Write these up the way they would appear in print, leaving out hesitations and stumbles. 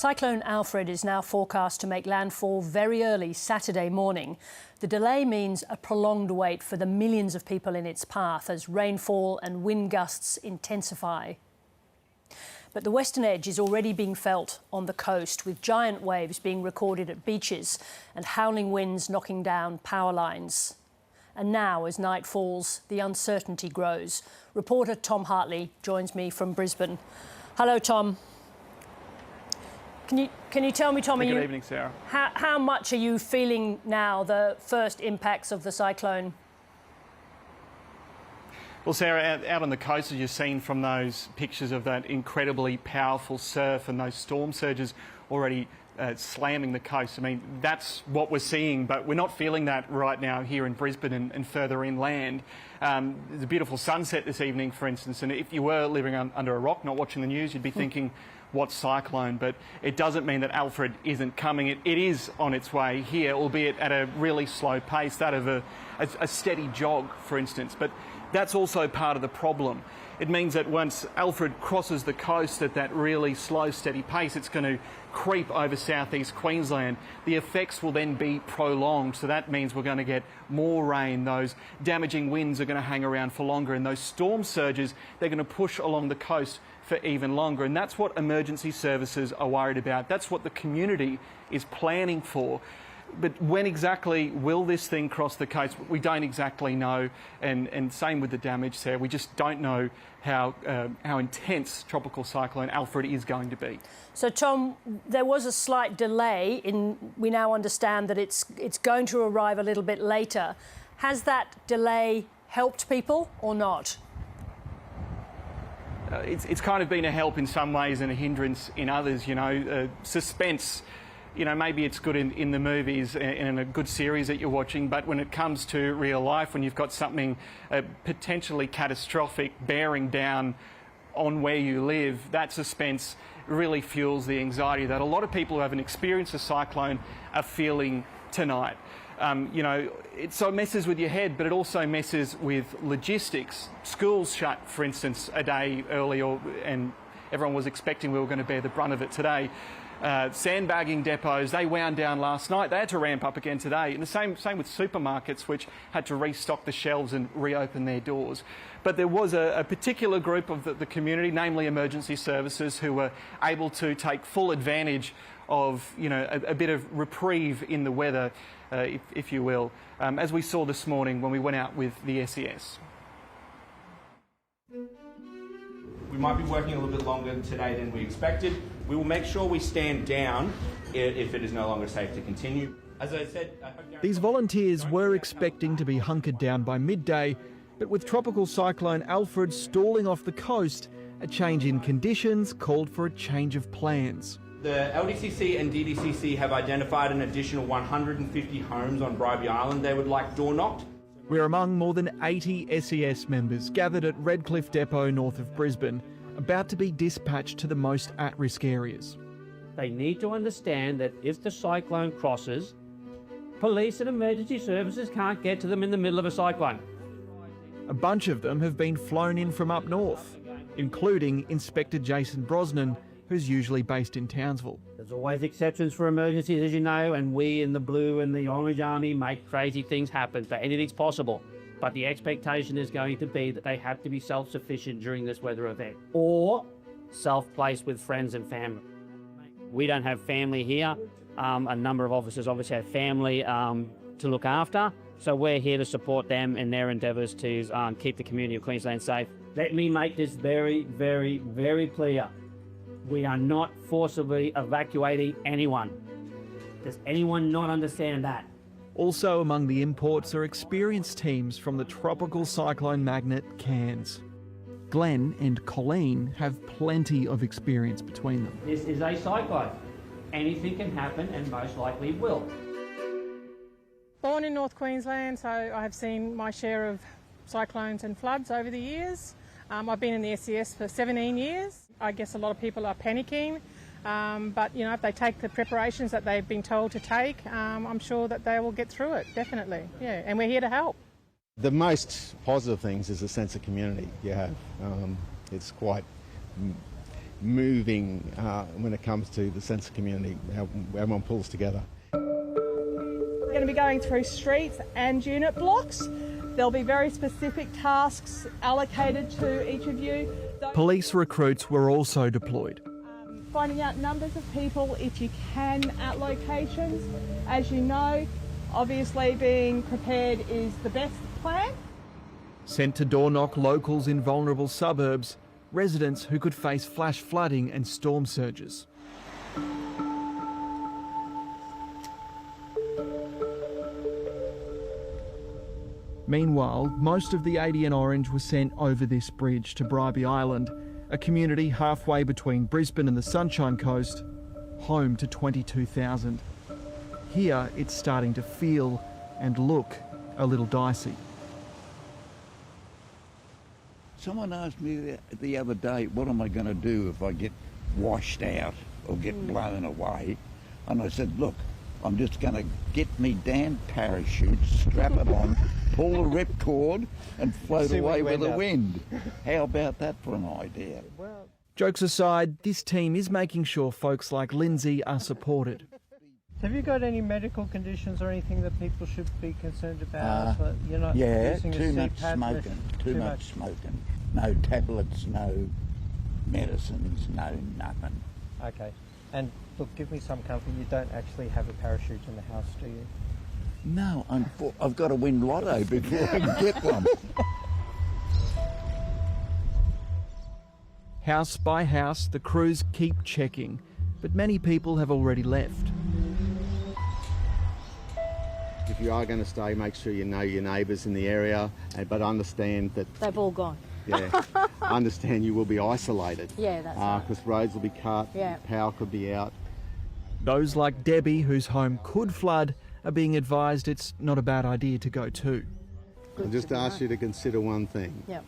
Cyclone Alfred is now forecast to make landfall very early Saturday morning. The delay means a prolonged wait for the millions of people in its path as rainfall and wind gusts intensify. But the western edge is already being felt on the coast, with giant waves being recorded at beaches and howling winds knocking down power lines. And now, as night falls, the uncertainty grows. Reporter Tom Hartley joins me from Brisbane. Hello, Tom. Can you tell me, Tom, Good evening, Sarah. How much are you feeling now, the first impacts of the cyclone? Well, Sarah, out on the coast, as you've seen from those pictures of that incredibly powerful surf and those storm surges already slamming the coast, I mean, that's what we're seeing, but we're not feeling that right now here in Brisbane and further inland. There's a beautiful sunset this evening, for instance, and if you were living under a rock, not watching the news, you'd be thinking, what cyclone? But it doesn't mean that Alfred isn't coming. It is on its way here, albeit at a really slow pace, that of a steady jog, for instance. But that's also part of the problem. It means that once Alfred crosses the coast at that really slow, steady pace, it's going to creep over southeast Queensland. The effects will then be prolonged, so that means we're going to get more rain. Those damaging winds are going to hang around for longer, and those storm surges, they're going to push along the coast for even longer. And that's what emergency services are worried about. That's what the community is planning for. But when exactly will this thing cross the coast? We don't exactly know, and same with the damage, Sarah. We just don't know how intense Tropical Cyclone Alfred is going to be. So, Tom, there was a slight delay we now understand that it's going to arrive a little bit later. Has that delay helped people or not? It's kind of been a help in some ways and a hindrance in others, you know. Suspense, you know, maybe it's good in the movies and in a good series that you're watching, but when it comes to real life, when you've got something potentially catastrophic bearing down on where you live, that suspense really fuels the anxiety that a lot of people who haven't experienced a cyclone are feeling tonight. You know, so it messes with your head, but it also messes with logistics. Schools shut, for instance, a day early, and everyone was expecting we were going to bear the brunt of it today. Sandbagging depots, they wound down last night. They had to ramp up again today. And the same with supermarkets, which had to restock the shelves and reopen their doors. But there was a particular group of the community, namely emergency services, who were able to take full advantage of, you know, a bit of reprieve in the weather, if you will, as we saw this morning when we went out with the SES. We might be working a little bit longer today than we expected. We will make sure we stand down if it is no longer safe to continue. As I said, these volunteers were expecting to be hunkered down by midday, but with Tropical Cyclone Alfred stalling off the coast, a change in conditions called for a change of plans. The LDCC and DDCC have identified an additional 150 homes on Bribie Island they would like door knocked. We're among more than 80 SES members gathered at Redcliffe Depot north of Brisbane, about to be dispatched to the most at-risk areas. They need to understand that if the cyclone crosses, police and emergency services can't get to them in the middle of a cyclone. A bunch of them have been flown in from up north, including Inspector Jason Brosnan, who's usually based in Townsville. There's always exceptions for emergencies, as you know, and we in the Blue and the Orange Army make crazy things happen, so anything's possible. But the expectation is going to be that they have to be self-sufficient during this weather event, or self-placed with friends and family. We don't have family here. A number of officers obviously have family to look after, so we're here to support them in their endeavours to keep the community of Queensland safe. Let me make this very, very, very clear. We are not forcibly evacuating anyone. Does anyone not understand that? Also among the imports are experienced teams from the tropical cyclone magnet Cairns. Glenn and Colleen have plenty of experience between them. This is a cyclone. Anything can happen and most likely will. Born in North Queensland, so I have seen my share of cyclones and floods over the years. I've been in the SES for 17 years. I guess a lot of people are panicking, but you know, if they take the preparations that they've been told to take, I'm sure that they will get through it, definitely. Yeah, and we're here to help. The most positive things is a sense of community you have. It's quite moving when it comes to the sense of community, how everyone pulls together. We're going to be going through streets and unit blocks. There'll be very specific tasks allocated to each of you. Police recruits were also deployed. Finding out numbers of people if you can at locations. As you know, obviously being prepared is the best plan. Sent to door knock locals in vulnerable suburbs, residents who could face flash flooding and storm surges. Meanwhile, most of the 80 and Orange were sent over this bridge to Bribie Island, a community halfway between Brisbane and the Sunshine Coast, home to 22,000. Here, it's starting to feel and look a little dicey. Someone asked me the other day, what am I going to do if I get washed out or get blown away? And I said, look, I'm just going to get me damn parachute, strap it on, pull the ripcord and float away with the wind. How about that for an idea? Jokes aside, this team is making sure folks like Lindsay are supported. Have you got any medical conditions or anything that people should be concerned about? You're not yeah, using too a much CPAP, smoking, too much smoking. No tablets, no medicines, no nothing. Okay. And look, give me some comfort. You don't actually have a parachute in the house, do you? No, I've got to win lotto before I can get one. House by house, the crews keep checking, but many people have already left. If you are going to stay, make sure you know your neighbours in the area, but understand that... They've all gone. Yeah, understand you will be isolated. Yeah, that's right. Because roads will be cut, power could be out. Those like Debbie, whose home could flood, are being advised it's not a bad idea to go too. I'll just ask you to consider one thing. Yep.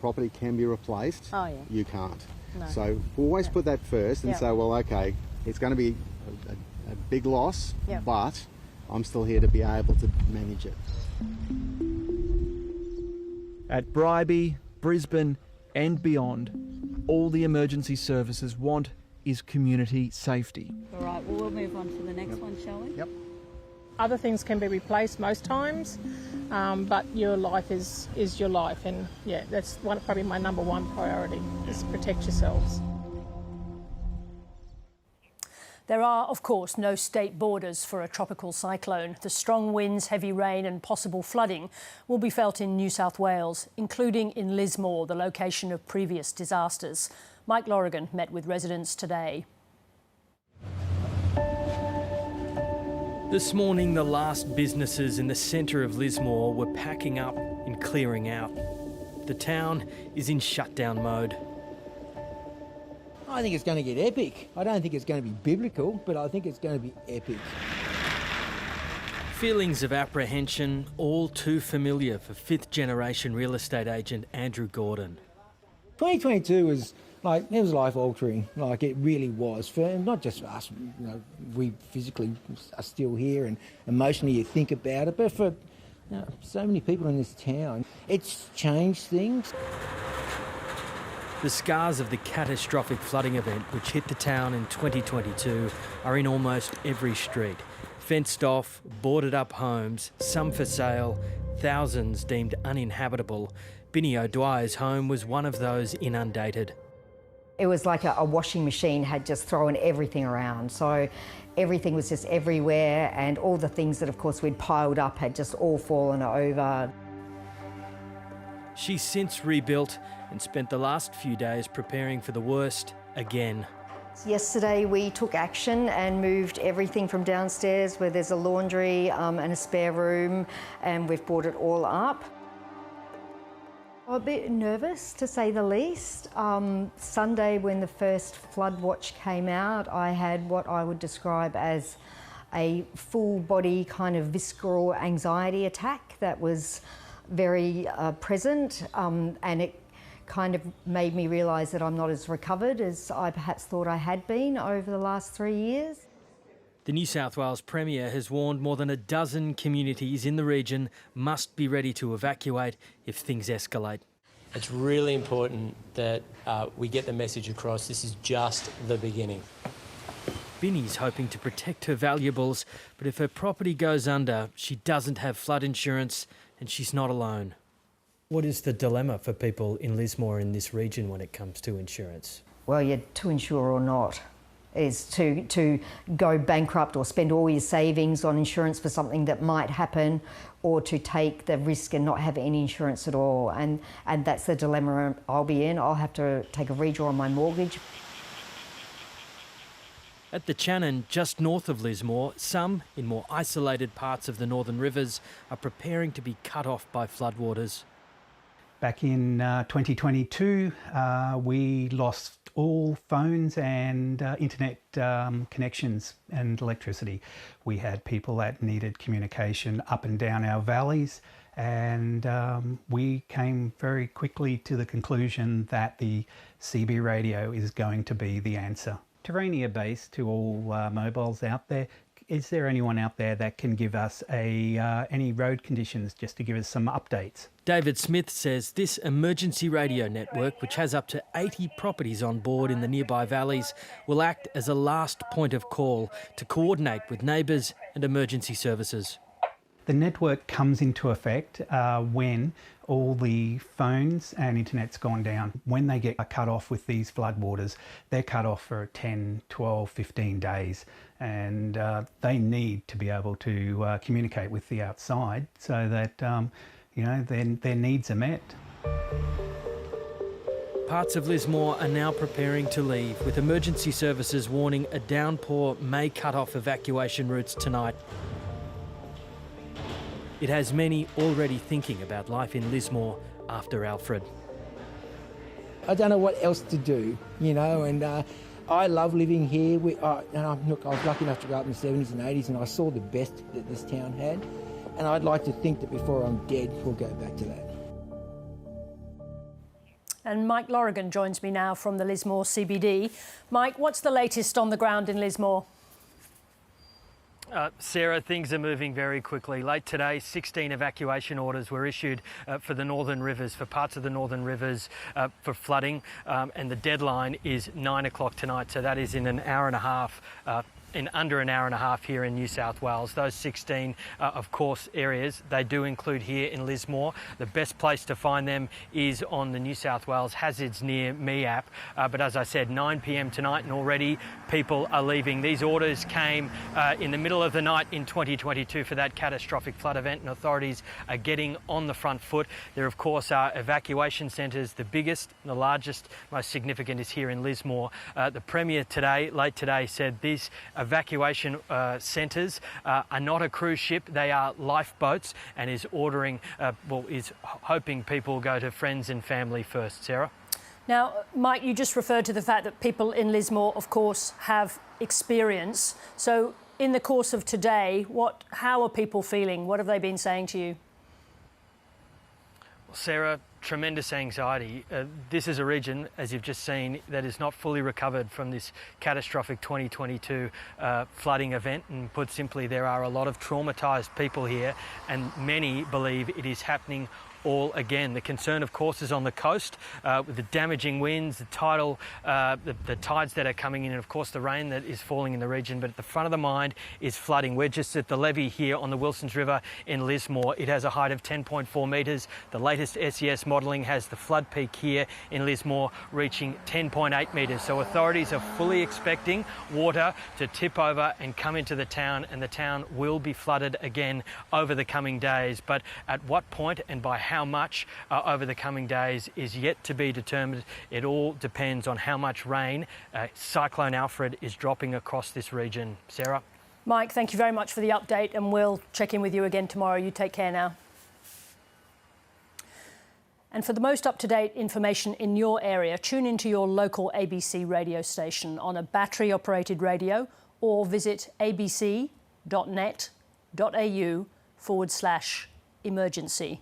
Property can be replaced. Oh, yeah. You can't. No. So always put that first and say, well, okay, it's going to be a big loss, but I'm still here to be able to manage it. At Bribie, Brisbane and beyond, all the emergency services want is community safety. All right, well, we'll move on to the next one, shall we? Yep. Other things can be replaced most times, but your life is your life, and yeah, that's probably my number one priority, is protect yourselves. There are, of course, no state borders for a tropical cyclone. The strong winds, heavy rain and possible flooding will be felt in New South Wales, including in Lismore, the location of previous disasters. Mike Lorigan met with residents today. This morning, the last businesses in the centre of Lismore were packing up and clearing out. The town is in shutdown mode. I think it's going to get epic. I don't think it's going to be biblical, but I think it's going to be epic. Feelings of apprehension, all too familiar for fifth-generation real estate agent Andrew Gordon. 2022 was it was life-altering. It really was. For not just for us, we physically are still here, and emotionally you think about it, but for so many people in this town, it's changed things. The scars of the catastrophic flooding event which hit the town in 2022 are in almost every street. Fenced off, boarded up homes, some for sale, thousands deemed uninhabitable. Binny O'Dwyer's home was one of those inundated. It was like a washing machine had just thrown everything around. So everything was just everywhere, and all the things that, of course, we'd piled up had just all fallen over. She's since rebuilt and spent the last few days preparing for the worst again. Yesterday we took action and moved everything from downstairs, where there's a laundry and a spare room, and we've brought it all up. I'm a bit nervous, to say the least. Sunday, when the first flood watch came out, I had what I would describe as a full body kind of visceral anxiety attack that was very present, and it kind of made me realise that I'm not as recovered as I perhaps thought I had been over the last 3 years. The New South Wales Premier has warned more than a dozen communities in the region must be ready to evacuate if things escalate. It's really important that we get the message across. This is just the beginning. Vinnie's hoping to protect her valuables, but if her property goes under, she doesn't have flood insurance and she's not alone. What is the dilemma for people in Lismore in this region when it comes to insurance? Well, you're to insure or not. Is to go bankrupt or spend all your savings on insurance for something that might happen, or to take the risk and not have any insurance at all. And that's the dilemma I'll be in. I'll have to take a redraw on my mortgage. At the Channon, just north of Lismore, some, in more isolated parts of the Northern Rivers, are preparing to be cut off by floodwaters. Back in 2022, we lost all phones and internet connections and electricity. We had people that needed communication up and down our valleys, and we came very quickly to the conclusion that the CB radio is going to be the answer. Terrania base to all mobiles out there. Is there anyone out there that can give us any road conditions just to give us some updates? David Smith says this emergency radio network, which has up to 80 properties on board in the nearby valleys, will act as a last point of call to coordinate with neighbours and emergency services. The network comes into effect when all the phones and internet's gone down. When they get cut off with these floodwaters, they're cut off for 10, 12, 15 days. And they need to be able to communicate with the outside so that, their needs are met. Parts of Lismore are now preparing to leave, with emergency services warning a downpour may cut off evacuation routes tonight. It has many already thinking about life in Lismore after Alfred. I don't know what else to do, and I love living here. I was lucky enough to grow up in the 70s and 80s, and I saw the best that this town had. And I'd like to think that before I'm dead, we'll go back to that. And Mike Lorigan joins me now from the Lismore CBD. Mike, what's the latest on the ground in Lismore? Sarah, things are moving very quickly. Late today, 16 evacuation orders were issued for the Northern Rivers, for parts of the Northern Rivers for flooding, and the deadline is 9 o'clock tonight, so that is in an hour and a half. In under an hour and a half here in New South Wales. Those 16, of course, areas, they do include here in Lismore. The best place to find them is on the New South Wales Hazards Near Me app. But as I said, 9 p.m. tonight, and already people are leaving. These orders came in the middle of the night in 2022 for that catastrophic flood event, and authorities are getting on the front foot. There, of course, are evacuation centres. The biggest, the largest, most significant is here in Lismore. The Premier today, late today, said these evacuation centres are not a cruise ship, they are lifeboats, and is ordering, is hoping people go to friends and family first. Sarah? Now, Mike, you just referred to the fact that people in Lismore, of course, have experience. So in the course of today, how are people feeling? What have they been saying to you? Well, Sarah, tremendous anxiety. This is a region, as you've just seen, that is not fully recovered from this catastrophic 2022 flooding event. And put simply, there are a lot of traumatised people here, and many believe it is happening all again. The concern, of course, is on the coast with the damaging winds, the tidal, the tides that are coming in, and of course the rain that is falling in the region. But at the front of the mind is flooding. We're just at the levee here on the Wilsons River in Lismore. It has a height of 10.4 metres. The latest SES modelling has the flood peak here in Lismore reaching 10.8 metres. So authorities are fully expecting water to tip over and come into the town, and the town will be flooded again over the coming days. But at what point and by how much over the coming days is yet to be determined. It all depends on how much rain Cyclone Alfred is dropping across this region. Sarah? Mike, thank you very much for the update, and we'll check in with you again tomorrow. You take care now. And for the most up-to-date information in your area, tune into your local ABC radio station on a battery-operated radio, or visit abc.net.au/emergency.